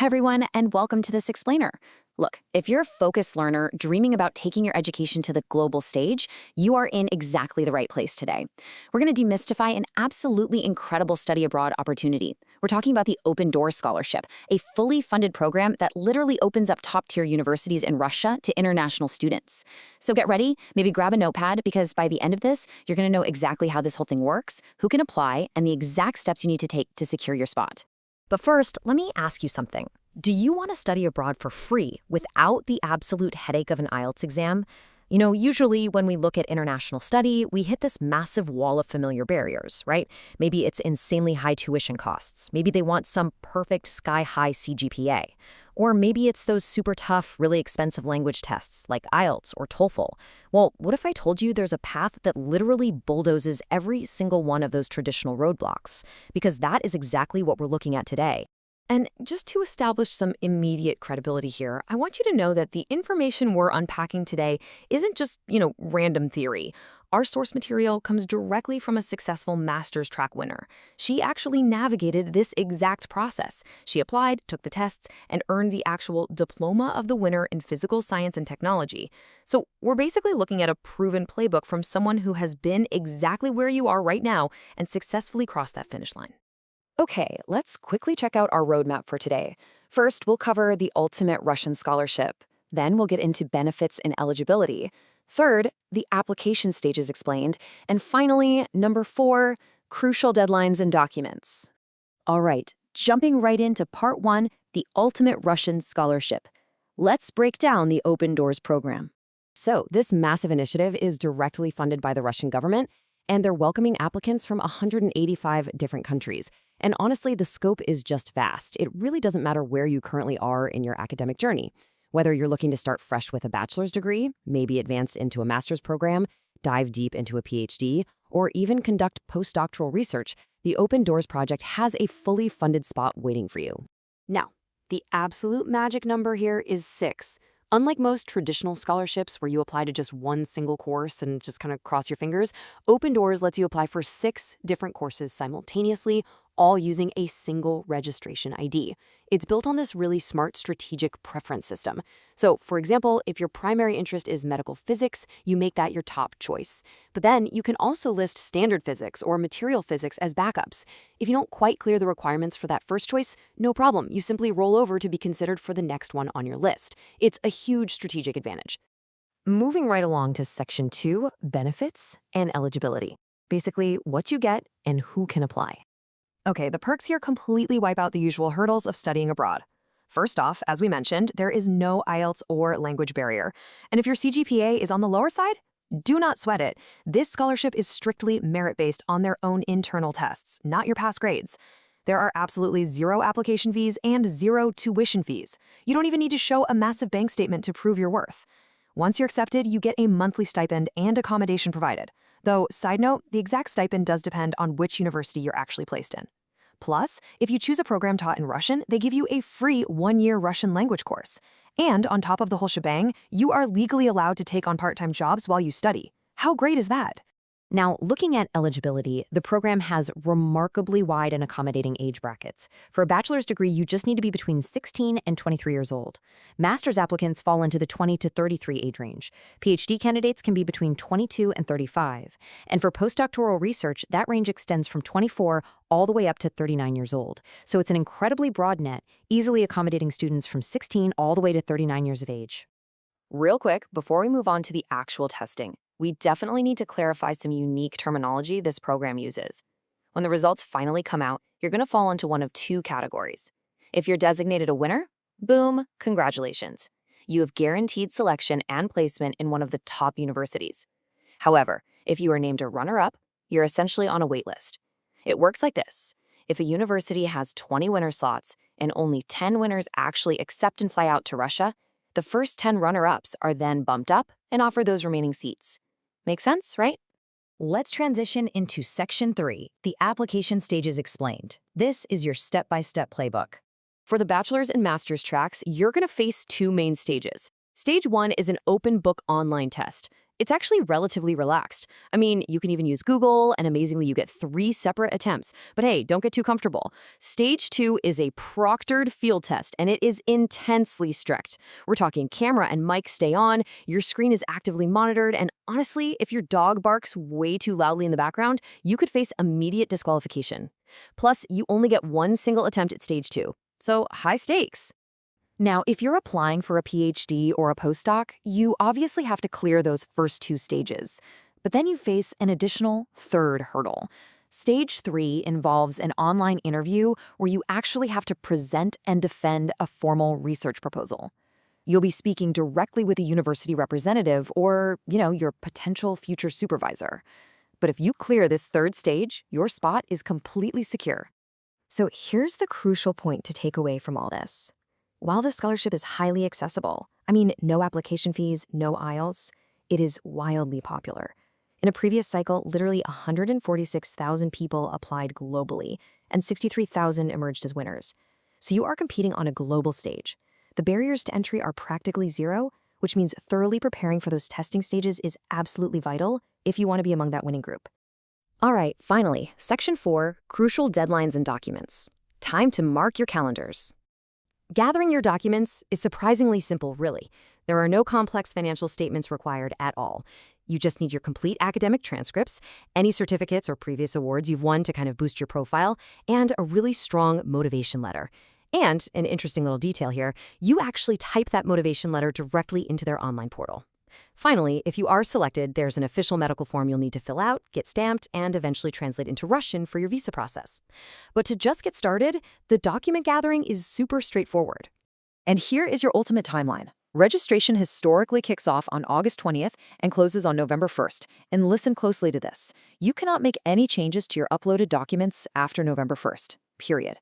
Hi, everyone, and welcome to this explainer. Look, if you're a focused learner dreaming about taking your education to the global stage, you are in exactly the right place today. We're going to demystify an absolutely incredible study abroad opportunity. We're talking about the Open Doors Scholarship, a fully funded program that literally opens up top-tier universities in Russia to international students. So get ready, maybe grab a notepad, because by the end of this, you're going to know exactly how this whole thing works, who can apply, and the exact steps you need to take to secure your spot. But first, let me ask you something. Do you want to study abroad for free without the absolute headache of an IELTS exam? You know, usually when we look at international study, we hit this massive wall of familiar barriers, right? Maybe it's insanely high tuition costs. Maybe they want some perfect sky-high CGPA. Or maybe it's those super tough, really expensive language tests like IELTS or TOEFL. Well, what if I told you there's a path that literally bulldozes every single one of those traditional roadblocks? Because that is exactly what we're looking at today. And just to establish some immediate credibility here, I want you to know that the information we're unpacking today isn't just, random theory. Our source material comes directly from a successful master's track winner. She actually navigated this exact process. She applied, took the tests, and earned the actual diploma of the winner in physical science and technology. So we're basically looking at a proven playbook from someone who has been exactly where you are right now and successfully crossed that finish line. Okay, let's quickly check out our roadmap for today. First, we'll cover the ultimate Russian scholarship. Then we'll get into benefits and eligibility. Third, the application stages explained. And finally, number 4, crucial deadlines and documents. All right, jumping right into part 1, the ultimate Russian scholarship. Let's break down the Open Doors program. So, this massive initiative is directly funded by the Russian government, and they're welcoming applicants from 185 different countries. And honestly, the scope is just vast. It really doesn't matter where you currently are in your academic journey. Whether you're looking to start fresh with a bachelor's degree, maybe advance into a master's program, dive deep into a PhD, or even conduct postdoctoral research, the Open Doors Project has a fully funded spot waiting for you. Now, the absolute magic number here is 6. Unlike most traditional scholarships where you apply to just one single course and just kind of cross your fingers, Open Doors lets you apply for 6 different courses simultaneously, all using a single registration ID. It's built on this really smart strategic preference system. So, for example, if your primary interest is medical physics, you make that your top choice. But then you can also list standard physics or material physics as backups. If you don't quite clear the requirements for that first choice, no problem. You simply roll over to be considered for the next one on your list. It's a huge strategic advantage. Moving right along to Section 2, benefits and eligibility. Basically, what you get and who can apply. Okay, the perks here completely wipe out the usual hurdles of studying abroad. First off, as we mentioned, there is no IELTS or language barrier. And if your CGPA is on the lower side, do not sweat it. This scholarship is strictly merit-based on their own internal tests, not your past grades. There are absolutely 0 application fees and 0 tuition fees. You don't even need to show a massive bank statement to prove your worth. Once you're accepted, you get a monthly stipend and accommodation provided. Though, side note, the exact stipend does depend on which university you're actually placed in. Plus, if you choose a program taught in Russian, they give you a free 1-year Russian language course. And on top of the whole shebang, you are legally allowed to take on part-time jobs while you study. How great is that? Now, looking at eligibility, the program has remarkably wide and accommodating age brackets. For a bachelor's degree, you just need to be between 16 and 23 years old. Master's applicants fall into the 20 to 33 age range. PhD candidates can be between 22 and 35. And for postdoctoral research, that range extends from 24 all the way up to 39 years old. So it's an incredibly broad net, easily accommodating students from 16 all the way to 39 years of age. Real quick, before we move on to the actual testing, we definitely need to clarify some unique terminology this program uses. When the results finally come out, you're going to fall into one of 2 categories. If you're designated a winner, boom, congratulations. You have guaranteed selection and placement in one of the top universities. However, if you are named a runner-up, you're essentially on a wait list. It works like this. If a university has 20 winner slots and only 10 winners actually accept and fly out to Russia, the first 10 runner-ups are then bumped up and offered those remaining seats. Make sense, right? Let's transition into Section 3, the application stages explained. This is your step-by-step playbook. For the bachelor's and master's tracks, you're going to face 2 main stages. Stage 1 is an open book online test. It's actually relatively relaxed. I mean, you can even use Google, and amazingly, you get 3 separate attempts. But hey, don't get too comfortable. Stage 2 is a proctored field test, and it is intensely strict. We're talking camera and mic stay on, your screen is actively monitored, and honestly, if your dog barks way too loudly in the background, you could face immediate disqualification. Plus, you only get 1 single attempt at stage 2. So, high stakes. Now, if you're applying for a PhD or a postdoc, you obviously have to clear those first 2 stages. But then you face an additional 3rd hurdle. Stage 3 involves an online interview where you actually have to present and defend a formal research proposal. You'll be speaking directly with a university representative or, your potential future supervisor. But if you clear this 3rd stage, your spot is completely secure. So here's the crucial point to take away from all this. While the scholarship is highly accessible, no application fees, no IELTS, it is wildly popular. In a previous cycle, literally 146,000 people applied globally, and 63,000 emerged as winners. So you are competing on a global stage. The barriers to entry are practically zero, which means thoroughly preparing for those testing stages is absolutely vital if you want to be among that winning group. All right, finally, Section 4, Crucial Deadlines and Documents. Time to mark your calendars. Gathering your documents is surprisingly simple, really. There are no complex financial statements required at all. You just need your complete academic transcripts, any certificates or previous awards you've won to kind of boost your profile, and a really strong motivation letter. And, an interesting little detail here, you actually type that motivation letter directly into their online portal. Finally, if you are selected, there's an official medical form you'll need to fill out, get stamped, and eventually translate into Russian for your visa process. But to just get started, the document gathering is super straightforward. And here is your ultimate timeline. Registration historically kicks off on August 20th and closes on November 1st. And listen closely to this. You cannot make any changes to your uploaded documents after November 1st, period.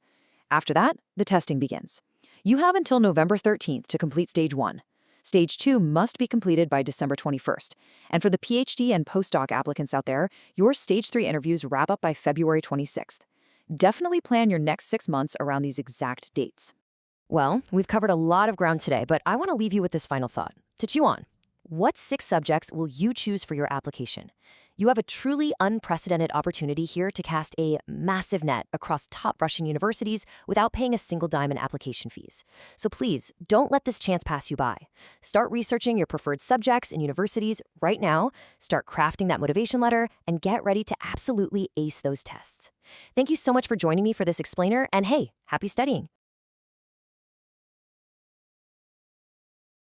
After that, the testing begins. You have until November 13th to complete Stage 1. Stage 2 must be completed by December 21st. And for the PhD and postdoc applicants out there, your Stage 3 interviews wrap up by February 26th. Definitely plan your next 6 months around these exact dates. Well, we've covered a lot of ground today, but I want to leave you with this final thought. To chew on, what 6 subjects will you choose for your application? You have a truly unprecedented opportunity here to cast a massive net across top Russian universities without paying a single dime in application fees. So please, don't let this chance pass you by. Start researching your preferred subjects and universities right now, start crafting that motivation letter, and get ready to absolutely ace those tests. Thank you so much for joining me for this explainer, and hey, happy studying!